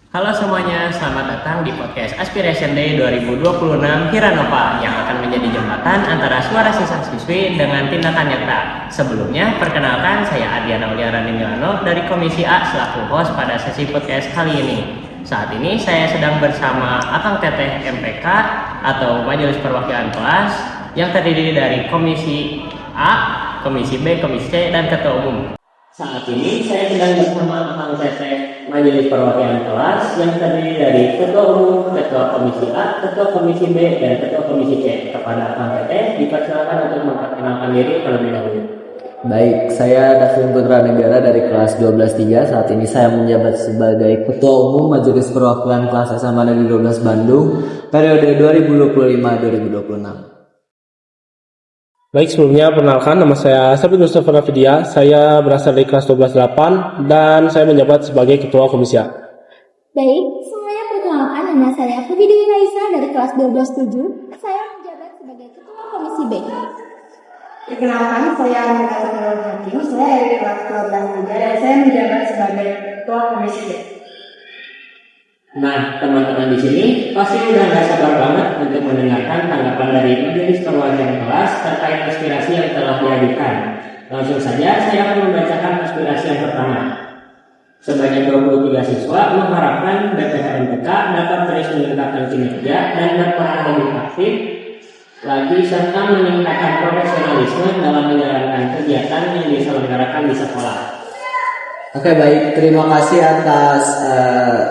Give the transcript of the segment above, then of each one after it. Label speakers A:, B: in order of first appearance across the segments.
A: Halo semuanya, selamat datang di podcast Aspiration Day 2026 Hiranova yang akan menjadi jembatan antara suara siswa-siswi dengan tindakan nyata. Sebelumnya, perkenalkan saya Adiana Uliarani Milano dari Komisi A selaku host pada sesi podcast kali ini. Saat ini saya sedang bersama Akang Teteh MPK atau Majelis Perwakilan Kelas yang terdiri dari Komisi A, Komisi B, Komisi C, dan Ketua Umum. Saat ini saya sedang bersama Akang Teteh Majelis Perwakilan Kelas yang terdiri dari Ketua Umum, Ketua Komisi A, Ketua Komisi B, dan Ketua Komisi C. Kepada Akang Teteh, dipersilakan untuk memperkenalkan diri terlebih dahulu.
B: Baik, saya Davin Putra Negara dari kelas 12-3. Saat ini saya menjabat sebagai Ketua Umum Majelis Perwakilan Kelas SMA Negeri 12 Bandung periode 2025-2026.
C: Baik, sebelumnya perkenalkan nama saya Sabit Mustafa Rafidia. Saya berasal dari kelas 12-8 dan saya menjabat sebagai Ketua Komisi A.
D: Baik, semuanya perkenalkan nama saya Puji Dewi Raisa dari kelas 12-7. Saya menjabat sebagai Ketua Komisi B.
E: Perkenalkan, saya Megawati Nurul Hakim. Saya dari kelas 12-3 dan saya menjabat sebagai Ketua Komisi B.
A: Nah, teman-teman di sini pasti udah gak sabar banget untuk mendengarkan tanggapan dari Majelis Perwakilan Kelas terkait aspirasi yang telah diajukan. Langsung saja saya akan membacakan aspirasi yang pertama. Sebanyak 23 siswa mengharapkan BPH-MPK dapat terus meningkatkan kinerja dan berperan lebih aktif lagi serta meningkatkan profesionalisme dalam menjalankan kegiatan yang diselenggarakan di sekolah.
B: Oke, baik, terima kasih atas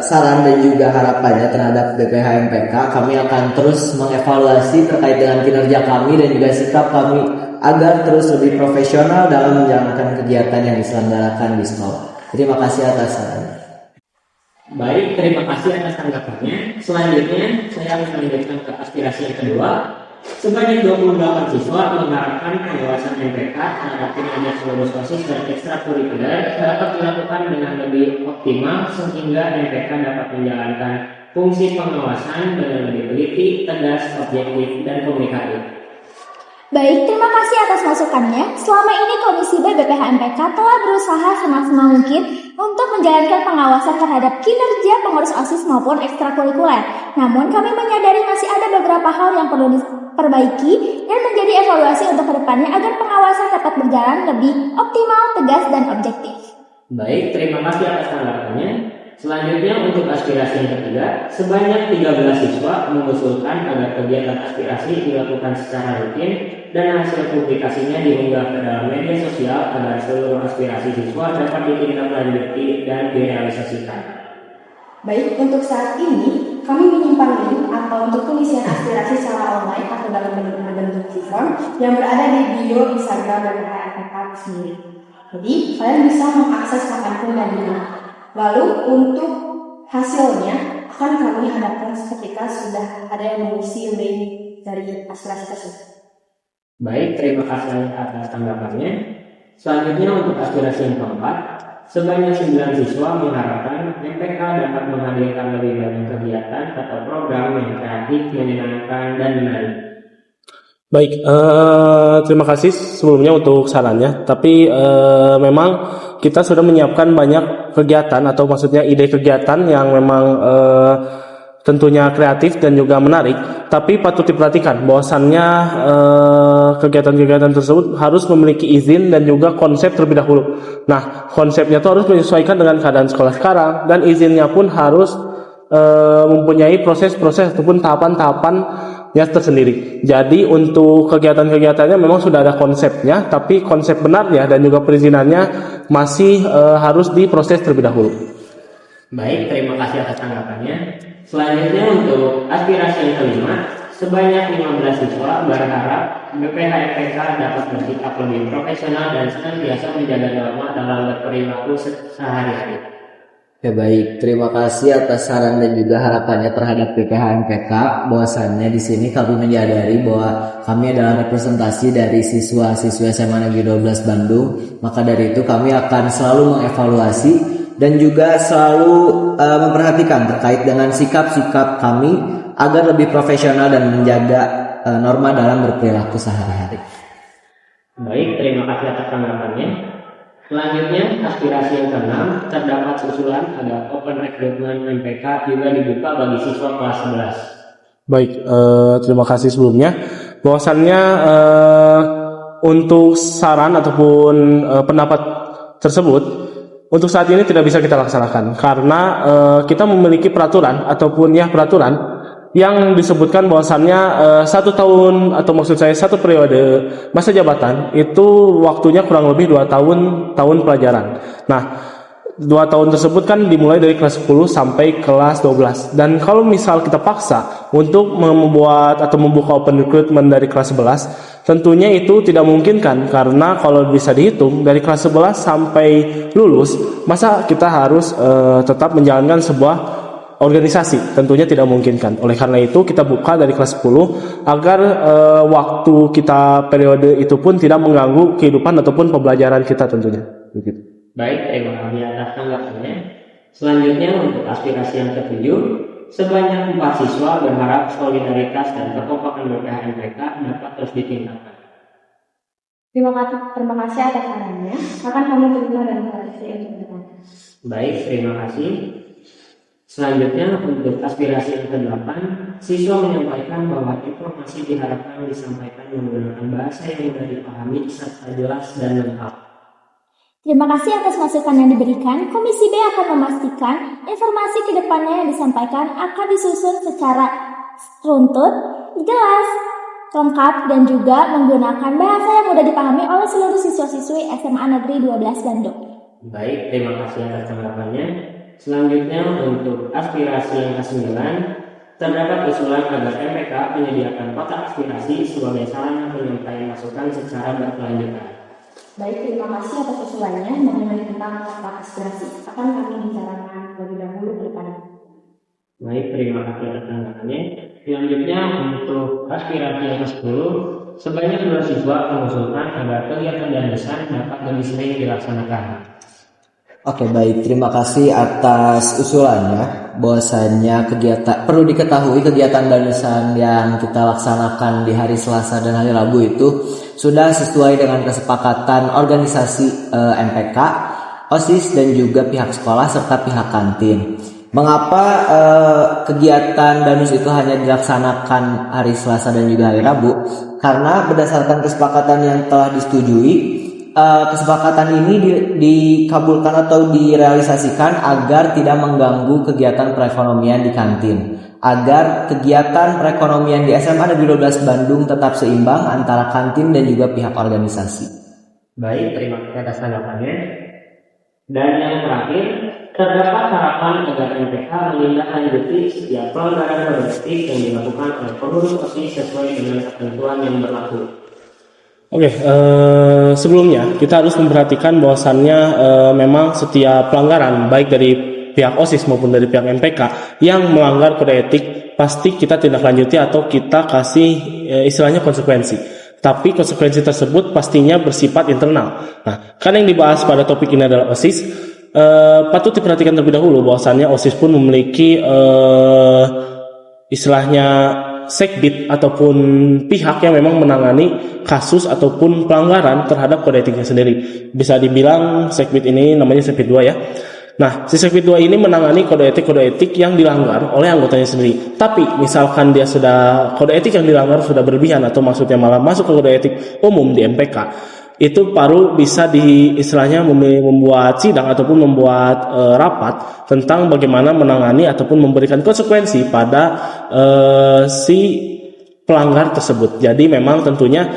B: saran dan juga harapannya terhadap BPH MPK. Kami akan terus mengevaluasi terkait dengan kinerja kami dan juga sikap kami agar terus lebih profesional dalam menjalankan kegiatan yang diselenggarakan di sekolah. Terima kasih atas sarannya.
A: Baik, terima kasih atas tanggapannya. Selanjutnya, saya akan melanjutkan ke aspirasi yang kedua. Sebanyak 28 siswa mengharapkan pengawasan MPK terhadap kinerja seluruh OSIS dan ekstrakurikuler dapat dilakukan dengan lebih optimal sehingga MPK dapat menjalankan fungsi pengawasan dengan lebih teliti, tegas, objektif, dan komunikatif.
D: Baik, terima kasih atas masukannya. Selama ini Komisi B BPH MPK telah berusaha semaksimal mungkin untuk menjalankan pengawasan terhadap kinerja pengurus OSIS maupun ekstrakurikuler. Namun kami menyadari masih ada beberapa hal yang perlu diperbaiki dan menjadi evaluasi untuk kedepannya agar pengawasan dapat berjalan lebih optimal, tegas, dan objektif.
A: Baik, terima kasih atas tanggapannya. Selanjutnya untuk aspirasi yang ketiga, sebanyak 13 siswa mengusulkan agar kegiatan aspirasi dilakukan secara rutin dan hasil publikasinya diunggah ke dalam media sosial agar seluruh aspirasi siswa dapat ditindaklanjuti dan direalisasikan.
E: Baik, untuk saat ini kami menyimpan link atau untuk pengisian aspirasi secara online atau dalam bentuk form yang berada di bio Instagram BPH MPK sendiri. Jadi kalian bisa mengakses kapanpun dan di mana. Lalu untuk hasilnya akan kami hadapkan ketika sudah ada yang mengisi link dari aspirasi tersebut.
A: Baik, terima kasih atas tanggapannya. Selanjutnya untuk aspirasi yang keempat, sebanyak 9 siswa mengharapkan MPK dapat menghadirkan lebih banyak kegiatan atau program yang kreatif, menyenangkan, dan menarik.
C: Baik, terima kasih sebelumnya untuk sarannya. Tapi memang kita sudah menyiapkan banyak kegiatan atau maksudnya ide kegiatan yang memang tentunya kreatif dan juga menarik. Tapi patut diperhatikan bahwasannya kegiatan-kegiatan tersebut harus memiliki izin dan juga konsep terlebih dahulu. Nah, konsepnya itu harus menyesuaikan dengan keadaan sekolah sekarang dan izinnya pun harus mempunyai proses-proses ataupun tahapan-tahapannya tersendiri. Jadi untuk kegiatan-kegiatannya memang sudah ada konsepnya, tapi konsep benarnya dan juga perizinannya masih harus diproses terlebih dahulu.
A: Baik, terima kasih atas tanggapannya. Selanjutnya untuk aspirasi yang kelima, sebanyak 15 siswa berharap BPH MPK dapat bersikap lebih profesional dan senantiasa menjaga norma dalam berperilaku sehari-hari.
B: Ya, baik, terima kasih atas saran dan juga harapannya terhadap BPH MPK. Bahwasannya di sini kami menyadari bahwa kami adalah representasi dari siswa-siswa SMA Negeri 12 Bandung. Maka dari itu kami akan selalu mengevaluasi dan juga selalu memperhatikan terkait dengan sikap-sikap kami agar lebih profesional dan menjaga norma dalam berperilaku sehari-hari.
A: Baik, terima kasih atas tanggapannya. Selanjutnya, aspirasi yang keenam, terdapat usulan agar open recruitment MPK juga dibuka bagi siswa kelas 11.
C: Baik, terima kasih sebelumnya. Bahwasannya untuk saran ataupun pendapat tersebut untuk saat ini tidak bisa kita laksanakan karena kita memiliki peraturan ataupun peraturan yang disebutkan bahwasannya 1 tahun atau maksud saya 1 periode masa jabatan itu waktunya kurang lebih 2 tahun pelajaran. Nah, 2 tahun tersebut kan dimulai dari kelas 10 sampai kelas 12. Dan kalau misal kita paksa untuk membuat atau membuka open recruitment dari kelas 11, tentunya itu tidak memungkinkan karena kalau bisa dihitung dari kelas 11 sampai lulus, masa kita harus tetap menjalankan sebuah organisasi, tentunya tidak memungkinkan. Oleh karena itu kita buka dari kelas 10 agar waktu kita periode itu pun tidak mengganggu kehidupan ataupun pembelajaran kita tentunya. Begitu.
A: Baik, terima kasih atas tanggapannya. Selanjutnya untuk aspirasi yang ketujuh, sebanyak 4 siswa berharap solidaritas dan kekompakan BPH MPK dapat terus ditingkatkan.
E: Terima kasih atas sarannya. Akan kami terima dan klarifikasi untuk depan.
A: Baik, terima kasih. Selanjutnya untuk aspirasi yang ke-8, siswa menyampaikan bahwa informasi diharapkan disampaikan menggunakan bahasa yang mudah dipahami serta jelas dan lengkap.
D: Terima kasih atas masukan yang diberikan. Komisi B akan memastikan informasi ke depannya yang disampaikan akan disusun secara runtut, jelas, lengkap, dan juga menggunakan bahasa yang mudah dipahami oleh seluruh siswa-siswi SMA Negeri 12 Bandung.
A: Baik, terima kasih atas tanggapannya. Selanjutnya untuk aspirasi yang ke-9, terdapat usulan agar MPK menyediakan kotak aspirasi sebagai sarana penyampaian masukan secara berkelanjutan.
E: Baik, terima kasih atas usulannya mengenai tentang kotak aspirasi. Akan kami bicarakan terlebih dahulu ke depan.
A: Baik, terima kasih atas tanggapannya. Selanjutnya untuk aspirasi yang ke-10, sebanyak 2 siswa mengusulkan agar kegiatan dan desain dapat lebih sering dilaksanakan.
B: Oke, baik, terima kasih atas usulannya. Bahwasannya perlu diketahui kegiatan danasan yang kita laksanakan di hari Selasa dan hari Rabu itu sudah sesuai dengan kesepakatan organisasi MPK, OSIS dan juga pihak sekolah serta pihak kantin. Mengapa kegiatan danus itu hanya dilaksanakan hari Selasa dan juga hari Rabu? Karena berdasarkan kesepakatan yang telah disetujui, kesepakatan ini dikabulkan atau direalisasikan agar tidak mengganggu kegiatan perekonomian di kantin, agar kegiatan perekonomian di SMA Negeri 12 Bandung tetap seimbang antara kantin dan juga pihak organisasi.
A: Baik, terima kasih atas tanggapannya. Dan yang terakhir, terdapat harapan agar MPK menindaklanjuti setiap pelanggaran kode etik yang dilakukan oleh pengurus OSIS sesuai dengan ketentuan yang berlaku.
C: Oke, sebelumnya kita harus memperhatikan bahwasannya memang setiap pelanggaran baik dari pihak OSIS maupun dari pihak MPK yang melanggar kode etik pasti kita tindak lanjuti atau kita kasih istilahnya konsekuensi. Tapi konsekuensi tersebut pastinya bersifat internal. Nah, karena yang dibahas pada topik ini adalah OSIS, patut diperhatikan terlebih dahulu bahwasannya OSIS pun memiliki istilahnya sekbid ataupun pihak yang memang menangani kasus ataupun pelanggaran terhadap kode etiknya sendiri. Bisa dibilang sekbid ini namanya sekbid 2 ya. Nah, si sekbid 2 ini menangani kode etik yang dilanggar oleh anggotanya sendiri. Tapi misalkan dia kode etik yang dilanggar sudah berlebihan atau maksudnya malah masuk ke kode etik umum di MPK, itu baru bisa istilahnya membuat sidang ataupun membuat rapat tentang bagaimana menangani ataupun memberikan konsekuensi pada si pelanggar tersebut. Jadi memang tentunya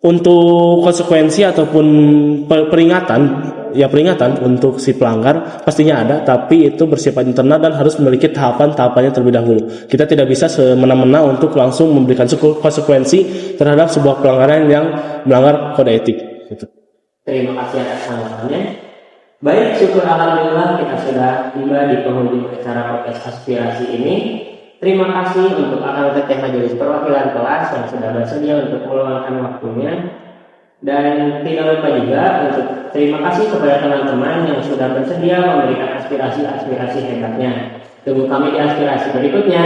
C: untuk konsekuensi ataupun peringatan untuk si pelanggar pastinya ada, tapi itu bersifat internal dan harus memiliki tahapannya terlebih dahulu. Kita tidak bisa semena-mena untuk langsung memberikan konsekuensi terhadap sebuah pelanggaran yang melanggar kode etik. Gitu.
A: Terima kasih atas tanggapannya. Baik, syukur alhamdulillah kita sudah tiba di penghujung acara podcast aspirasi ini. Terima kasih untuk Akang Teteh Majelis Perwakilan Kelas yang sudah bersedia untuk meluangkan waktunya. Dan tidak lupa juga untuk terima kasih kepada teman-teman yang sudah bersedia memberikan aspirasi-aspirasi hebatnya. Tunggu kami di aspirasi berikutnya.